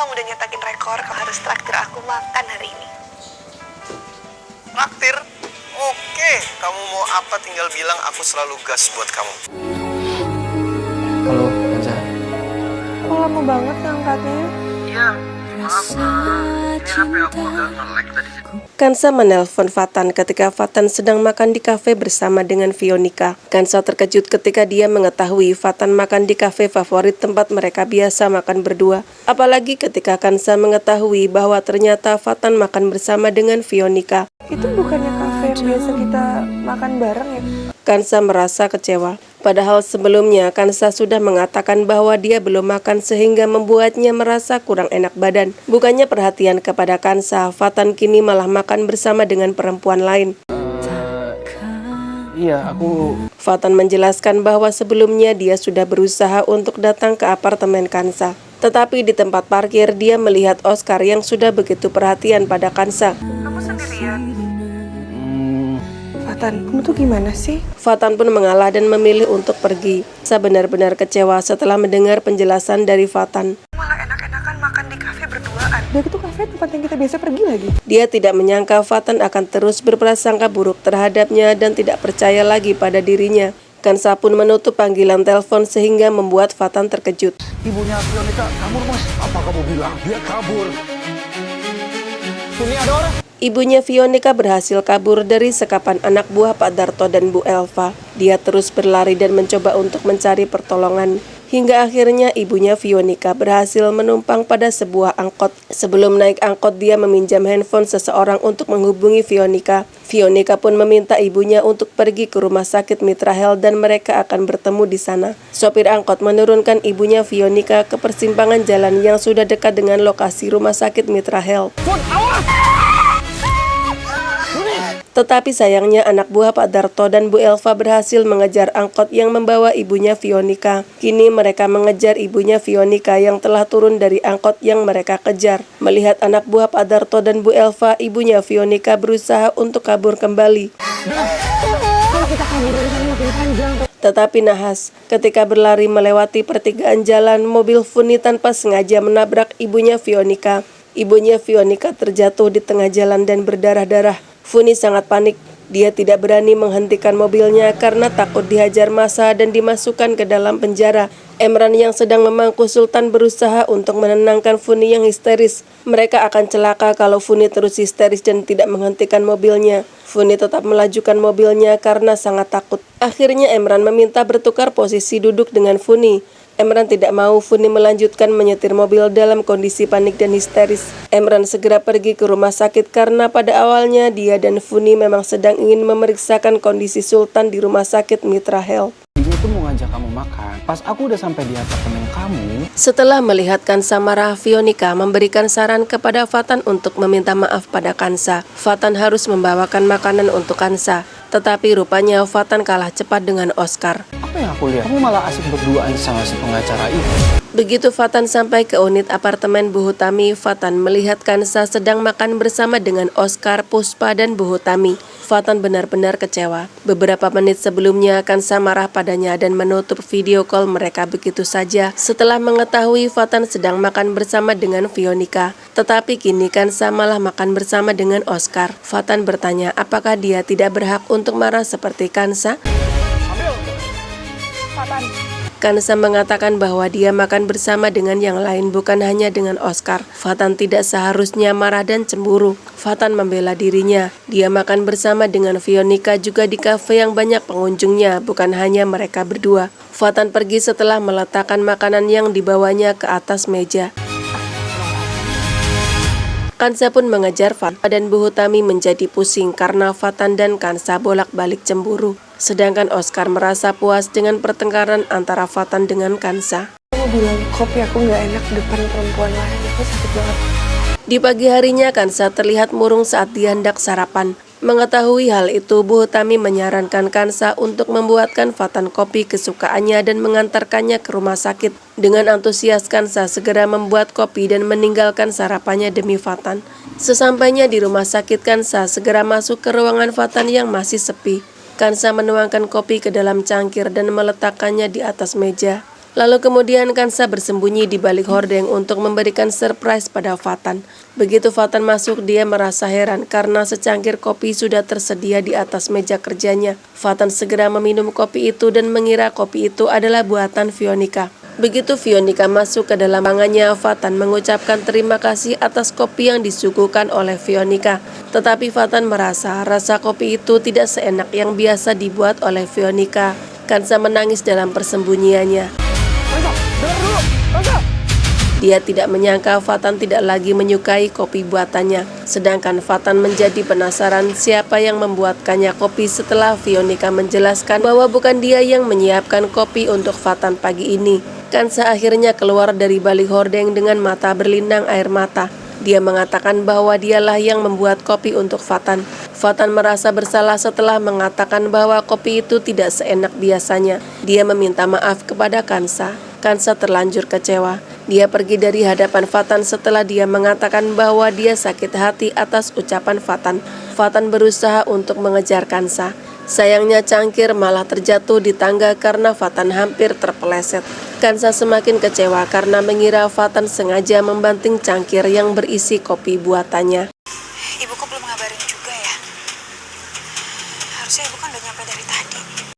kamu udah nyetakin rekor, kamu harus traktir aku makan hari ini. Traktir? Oke, kamu mau apa tinggal bilang, aku selalu gas buat kamu. Halo, Kansa. Kok lama banget ngangkatnya? Iya, maaf. Ini HP aku agak nge-lag tadi. Kansa menelpon Fatan ketika Fatan sedang makan di kafe bersama dengan Fionika. Kansa terkejut ketika dia mengetahui Fatan makan di kafe favorit tempat mereka biasa makan berdua. Apalagi ketika Kansa mengetahui bahwa ternyata Fatan makan bersama dengan Fionika. Itu bukannya kafe yang biasa kita makan bareng ya? Kansa merasa kecewa. Padahal sebelumnya Kansa sudah mengatakan bahwa dia belum makan sehingga membuatnya merasa kurang enak badan. Bukannya perhatian kepada Kansa, Fatan kini malah makan bersama dengan perempuan lain. Iya, aku... Fatan menjelaskan bahwa sebelumnya dia sudah berusaha untuk datang ke apartemen Kansa. Tetapi di tempat parkir dia melihat Oscar yang sudah begitu perhatian pada Kansa. Kamu sendirian? Fatan, kamu tuh gimana sih? Fatan pun mengalah dan memilih untuk pergi. Saya benar-benar kecewa setelah mendengar penjelasan dari Fatan. Malah enak-enakan makan di kafe berduaan. Udah gitu kafe tempat yang kita biasa pergi lagi. Dia tidak menyangka Fatan akan terus berprasangka buruk terhadapnya dan tidak percaya lagi pada dirinya. Kansa pun menutup panggilan telepon sehingga membuat Fatan terkejut. Ibunya Fionika kabur, Mas. Apa kamu bilang dia kabur? Sini ada orang. Ibunya Fionika berhasil kabur dari sekapan anak buah Pak Darto dan Bu Elva. Dia terus berlari dan mencoba untuk mencari pertolongan. Hingga akhirnya ibunya Fionika berhasil menumpang pada sebuah angkot. Sebelum naik angkot dia meminjam handphone seseorang untuk menghubungi Fionika. Fionika pun meminta ibunya untuk pergi ke rumah sakit Mitra Health dan mereka akan bertemu di sana. Sopir angkot menurunkan ibunya Fionika ke persimpangan jalan yang sudah dekat dengan lokasi rumah sakit Mitra Health. Tetapi sayangnya anak buah Pak Darto dan Bu Elva berhasil mengejar angkot yang membawa ibunya Fionika. Kini mereka mengejar ibunya Fionika yang telah turun dari angkot yang mereka kejar. Melihat anak buah Pak Darto dan Bu Elva, ibunya Fionika berusaha untuk kabur kembali. Tetapi nahas, ketika berlari melewati pertigaan jalan, mobil Funi tanpa sengaja menabrak ibunya Fionika. Ibunya Fionika terjatuh di tengah jalan dan berdarah-darah. Funi sangat panik. Dia tidak berani menghentikan mobilnya karena takut dihajar massa dan dimasukkan ke dalam penjara. Emran yang sedang memangku Sultan berusaha untuk menenangkan Funi yang histeris. Mereka akan celaka kalau Funi terus histeris dan tidak menghentikan mobilnya. Funi tetap melajukan mobilnya karena sangat takut. Akhirnya Emran meminta bertukar posisi duduk dengan Funi. Emran tidak mau Funi melanjutkan menyetir mobil dalam kondisi panik dan histeris. Emran segera pergi ke rumah sakit karena pada awalnya dia dan Funi memang sedang ingin memeriksakan kondisi Sultan di rumah sakit Mitra Health. Ibu tuh mau ngajak kamu makan. Pas aku udah sampai di apartemen kamu... Setelah melihat Kansa marah, Fionika memberikan saran kepada Fatan untuk meminta maaf pada Kansa. Fatan harus membawakan makanan untuk Kansa. Tetapi rupanya Fatan kalah cepat dengan Oscar. Apa yang aku lihat? Kamu malah asik berduaan sama si pengacara itu. Begitu Fatan sampai ke unit apartemen Bu Hutami, Fatan melihat Kansa sedang makan bersama dengan Oscar, Puspa, dan Bu Hutami. Fatan benar-benar kecewa. Beberapa menit sebelumnya, Kansa marah padanya dan menutup video call mereka begitu saja setelah mengetahui Fatan sedang makan bersama dengan Fionika. Tetapi kini Kansa malah makan bersama dengan Oscar. Fatan bertanya apakah dia tidak berhak untuk marah seperti Kansa. Kansa mengatakan bahwa dia makan bersama dengan yang lain bukan hanya dengan Oscar. Fatan tidak seharusnya marah dan cemburu. Fatan membela dirinya. Dia makan bersama dengan Fionika juga di kafe yang banyak pengunjungnya, bukan hanya mereka berdua. Fatan pergi setelah meletakkan makanan yang dibawanya ke atas meja. Kansa pun mengejar Fatan dan Bu Hutami menjadi pusing karena Fatan dan Kansa bolak-balik cemburu. Sedangkan Oscar merasa puas dengan pertengkaran antara Fatan dengan Kansa. Kamu bilang kopi aku nggak enak depan perempuan lain, aku sakit banget. Di pagi harinya Kansa terlihat murung saat dia hendak sarapan. Mengetahui hal itu, Bu Hutami menyarankan Kansa untuk membuatkan Fatan kopi kesukaannya dan mengantarkannya ke rumah sakit. Dengan antusias Kansa segera membuat kopi dan meninggalkan sarapannya demi Fatan. Sesampainya di rumah sakit, Kansa segera masuk ke ruangan Fatan yang masih sepi. Kansa menuangkan kopi ke dalam cangkir dan meletakkannya di atas meja. Lalu kemudian Kansa bersembunyi di balik hordeng untuk memberikan surprise pada Fatan. Begitu Fatan masuk, dia merasa heran karena secangkir kopi sudah tersedia di atas meja kerjanya. Fatan segera meminum kopi itu dan mengira kopi itu adalah buatan Veronica. Begitu Veronica masuk ke dalam ruangannya, Fatan mengucapkan terima kasih atas kopi yang disuguhkan oleh Veronica. Tetapi Fatan merasa rasa kopi itu tidak seenak yang biasa dibuat oleh Veronica. Kansa menangis dalam persembunyiannya. Dia tidak menyangka Fatan tidak lagi menyukai kopi buatannya. Sedangkan Fatan menjadi penasaran siapa yang membuatkannya kopi setelah Veronica menjelaskan bahwa bukan dia yang menyiapkan kopi untuk Fatan pagi ini. Kansa akhirnya keluar dari balik hordeng dengan mata berlinang air mata. Dia mengatakan bahwa dialah yang membuat kopi untuk Fatan. Fatan merasa bersalah setelah mengatakan bahwa kopi itu tidak seenak biasanya. Dia meminta maaf kepada Kansa. Kansa terlanjur kecewa. Dia pergi dari hadapan Fatan setelah dia mengatakan bahwa dia sakit hati atas ucapan Fatan. Fatan berusaha untuk mengejar Kansa. Sayangnya cangkir malah terjatuh di tangga karena Fatan hampir terpeleset. Kansa semakin kecewa karena mengira Fatan sengaja membanting cangkir yang berisi kopi buatannya. Ibuku belum ngabarin juga ya. Harusnya ibu kan udah nyampe dari tadi.